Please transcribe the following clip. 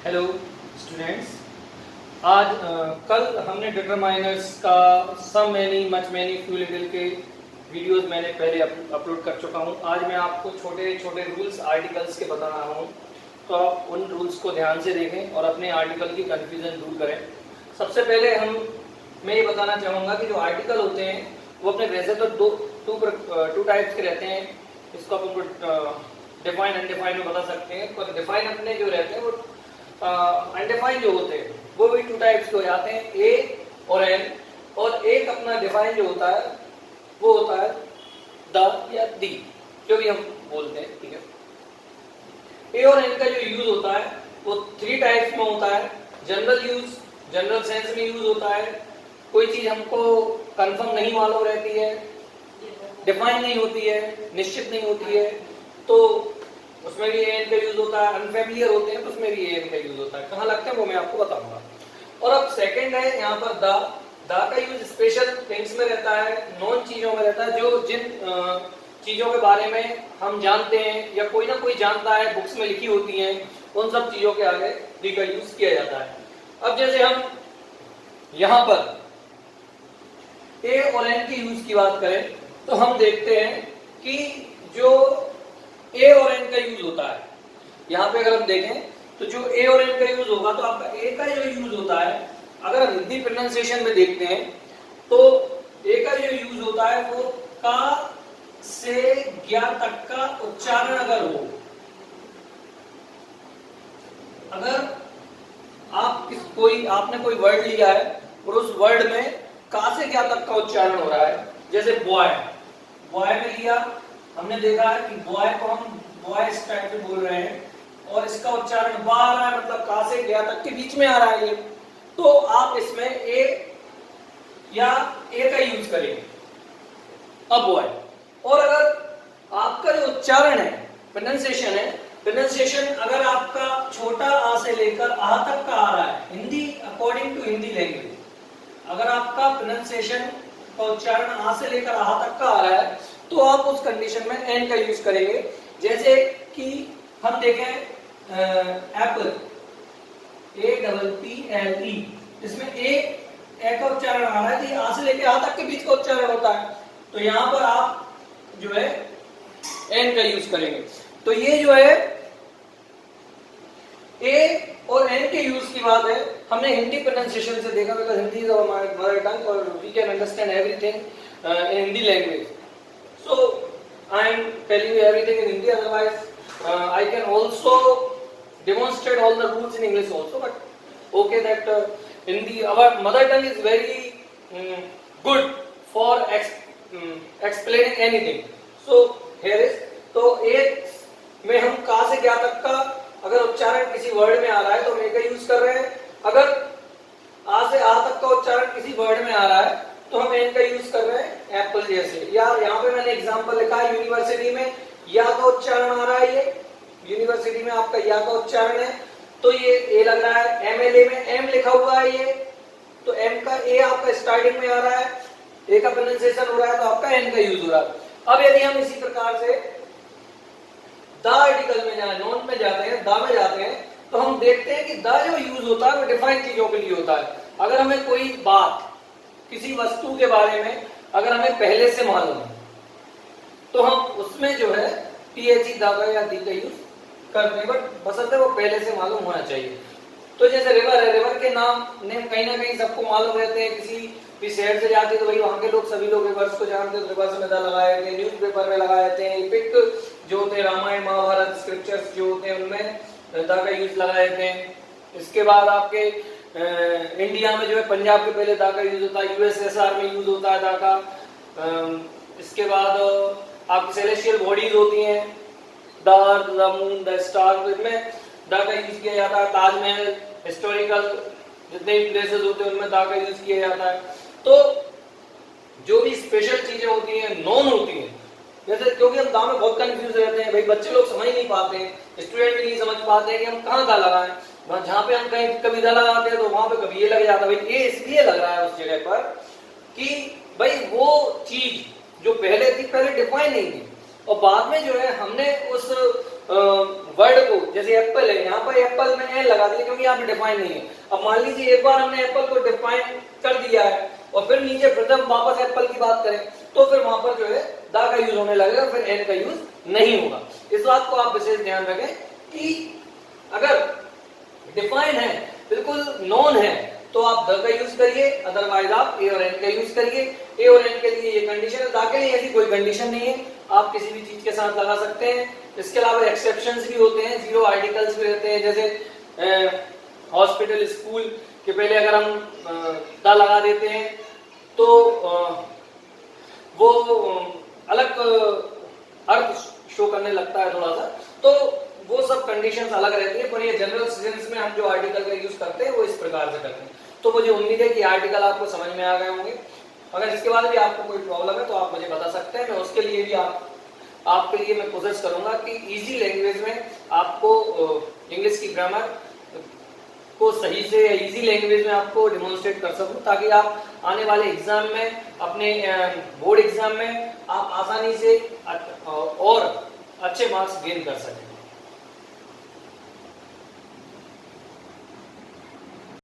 Hello students. आज कल हमने डिटरमाइनर्स का some many much many few little के वीडियोस मैंने पहले अपलोड कर चुका हूं। आज मैं आपको छोटे छोटे रूल्स आर्टिकल्स के बता रहा हूं, तो आप उन रूल्स को ध्यान से देखें और अपने आर्टिकल की कन्फ्यूजन दूर करें। सबसे पहले मैं ये बताना चाहूँगा कि जो आर्टिकल होते हैं वो अपने वैसे तो टू टाइप्स के रहते हैं। इसको आप डिफाइन अनडिफाइन में बता सकते हैं, पर डिफाइन अपने जो रहते हैं वो अनडिफाइंड जो होते हैं वो भी टू टाइप्स के हो जाते हैं, ए और एन। और एक अपना डिफाइन जो होता है वो होता है द या दी, जो भी हम बोलते हैं, ठीक है। ए और एन का जो यूज होता है वो थ्री टाइप्स में होता है। जनरल यूज, जनरल सेंस में यूज होता है। कोई चीज हमको कंफर्म नहीं मालूम रहती है, डिफाइन नहीं होती है, निश्चित नहीं होती है, तो उसमें भी एन का यूज होता है। अनफेमिलियर होते हैं तो उसमें भी एन का यूज होता है। कहाँ लगते हैं वो मैं आपको बताऊंगा। और अब सेकंड है यहाँ पर द का यूज स्पेशल थिंग्स में रहता है, नॉन चीजों में रहता है, जो जिन चीजों के बारे में हम जानते हैं या कोई ना कोई जानता है, बुक्स में लिखी होती हैं, उन सब चीजों के आगे दी का यूज किया जाता है। अब जैसे हम यहाँ पर ए और एन के यूज की बात करें तो हम देखते हैं कि जो ए और एन का यूज होता है, यहाँ पे अगर हम देखें तो जो ए और एन का यूज होगा तो आपका ए का जो यूज होता है, अगर हम हिंदी प्रोनाउंसिएशन में देखते हैं तो ए का जो यूज होता है वो का से ज्ञा तक का उच्चारण अगर हो, अगर आपने कोई वर्ड लिया है और उस वर्ड में का से ज्ञा तक का उच्चारण हो रहा है, जैसे बॉय में लिया, हमने देखा है कि बॉय को हम बॉय इस टाइप से बोल रहे हैं और इसका उच्चारण बा आ रहा है, मतलब का से ज्ञा तक के बीच में आ रहा है ये, तो आप इसमें ए या ए का यूज करेंगे अब बॉय। और अगर आपका जो उच्चारण है, प्रोनाउंसिएशन अगर आपका छोटा आ से लेकर आ तक का आ रहा है, Hindi according to Hindi language, अगर आपका प्रोनाउंसिएशन का उच्चारण आ से लेकर आ तक का आ रहा है तो आप उस कंडीशन में एन का यूज करेंगे। जैसे कि हम देखें एप्पल, APPLE, इसमें ए का उच्चारण आ रहा है कि आ से लेकर आ तक के बीच का उच्चारण होता है, तो यहां पर आप जो है एन का यूज करेंगे। तो ये जो है ए और एन के यूज की बात है, हमने हिंदी प्रोनाउंसिएशन से देखा, because Hindi is our mother tongue और we can understand everything in Hindi language. So I am telling you everything in Hindi, otherwise I can also demonstrate all the rules in English also, but okay, that Hindi, our mother tongue, is very good for explaining anything. So here is, तो एक में हम का से क्या तक का अगर उच्चारण किसी वर्ड में आ रहा है तो हम ए का यूज कर रहे हैं। अगर आ से आ तक का उच्चारण किसी वर्ड में आ रहा है तो हम एन का यूज कर रहे हैं, एप्पल जैसे। या यहाँ पे मैंने एग्जांपल लिखा है, यूनिवर्सिटी में या का उच्चारण आ रहा है, ये यूनिवर्सिटी में आपका या का उच्चारण है तो ये ए लग रहा है। MLA में एम लिखा हुआ है ये, तो एम का ए आपका स्टार्टिंग में आ रहा है, ए का प्रोनाउंसिएशन हो रहा है तो आपका एन का यूज हो रहा है। अब यदि हम इसी प्रकार से द आर्टिकल में जाए, नॉन में जाते हैं, द में जाते हैं, तो हम देखते हैं कि द जो यूज होता है वो डिफाइंड चीजों के लिए होता है। अगर हमें कोई बात किसी वस्तु के बारे में अगर हमें पहले से मालूम है तो हम उसमें जो है THE द या दी का यूज करते हैं, बट बशर्ते वो पहले से मालूम होना चाहिए। तो जैसे रिवर है, रिवर के नाम कहीं ना कहीं सबको मालूम रहते हैं, किसी भी शहर से जाते तो भाई वहां के लोग सभी लोग रिवर्स को जानते हैं, रिवर्स में द लगाए थे, न्यूज़पेपर में लगाए थे, एपिक जो होते रामायण महाभारत स्क्रिप्चर्स जो होते हैं उनमें द का यूज लगाए थे। इसके बाद आपके इंडिया में जो है पंजाब के पहले दा का यूज होता है, USSR में यूज होता है दा का। इसके बाद आपकी सेलेस्टियल बॉडीज होती हैं, the earth, the moon, the star, इनमें दा का यूज किया जाता है। ताजमहल, हिस्टोरिकल जितने भी प्लेसेस होते हैं उनमें दा का यूज किया जाता है। तो जो भी स्पेशल चीजें होती हैं, नॉन होती हैं, जैसे क्योंकि हम दा में बहुत कंफ्यूज रहते हैं, भाई बच्चे लोग समझ नहीं पाते हैं, स्टूडेंट भी नहीं समझ पाते हैं कि हम कहाँ दा लगाएं। जहां पे हम कहीं कभी दा लगाते हैं तो वहां पे कभी ये लग जाता है, भाई ये इसलिए लग रहा है उस जगह पर कि भाई वो चीज जो पहले थी, पहले डिफाइन नहीं थी, और बाद में जो है हमने उस वर्ड को, जैसे एप्पल है, यहाँ पर एप्पल में एन लगा दिया क्योंकि यहाँ पे डिफाइन नहीं है। अब मान लीजिए एक बार हमने एप्पल को डिफाइन कर दिया है और फिर नीचे प्रथम वापस एप्पल की बात करें तो फिर वहां पर जो है दा का यूज होने लगेगा, फिर एन का यूज नहीं होगा। इस बात को आप विशेष ध्यान रखें कि अगर डिफाइन है, बिल्कुल नॉन है, तो आप द का यूज करिए, अदरवाइज आप ए और एन का यूज करिए। ए और एन के लिए ये कंडीशन है, दा के लिए ऐसी कोई कंडीशन नहीं है, आप किसी भी चीज के साथ लगा सकते हैं। इसके अलावा एक्सेप्शंस भी होते हैं, जीरो आर्टिकल्स भी रहते हैं, जैसे हॉस्पिटल, स्कूल के पहले अगर हम दा लगा देते हैं तो वो अलग अर्थ शो करने लगता है थोड़ा सा, तो वो सब कंडीशंस अलग रहती है। पर ये जनरल सेंस में हम जो आर्टिकल का यूज करते हैं वो इस प्रकार से करते हैं। तो मुझे उम्मीद है कि आर्टिकल आपको समझ में आ गए होंगे। अगर इसके बाद भी आपको कोई प्रॉब्लम है तो आप मुझे बता सकते हैं, मैं उसके लिए भी आपके लिए मैं कोशिश करूंगा कि इजी लैंग्वेज में आपको इंग्लिश की ग्रामर को सही से इजी लैंग्वेज में आपको डेमोन्स्ट्रेट कर सकूं, ताकि आप आने वाले एग्जाम में, अपने बोर्ड एग्जाम में आप आसानी से और अच्छे मार्क्स गेन कर सकें।